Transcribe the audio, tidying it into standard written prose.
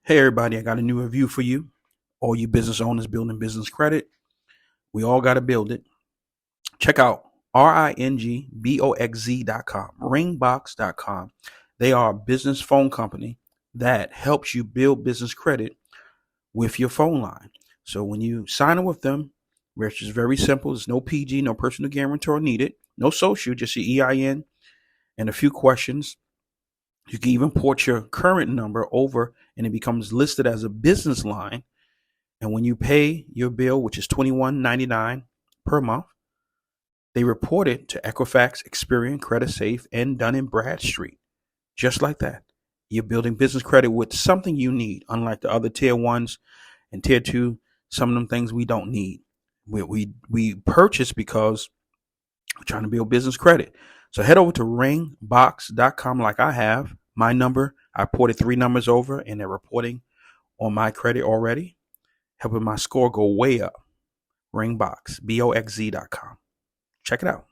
Hey everybody, I got a new review for you. All you business owners building business credit. We all got to build it. Check out ringboxz.com, ringboxz.com. They are a business phone company that helps you build business credit with your phone line. So when you sign up with them, which is very simple, there's no PG, no personal guarantor needed, no social, just your EIN and a few questions. You can even port your current number over and it becomes listed as a business line. And when you pay your bill, which is $21.99 per month, they report it to Equifax, Experian, Credit Safe, and Dun & Bradstreet. Just like that. You're building business credit with something you need, unlike the other tier ones and tier two, some of them things we don't need. We purchase because we're trying to build business credit. So head over to ringboxz.com like I have. My number, I ported 3 numbers over and they're reporting on my credit already, helping my score go way up. Ring Boxz, boxz.com. Check it out.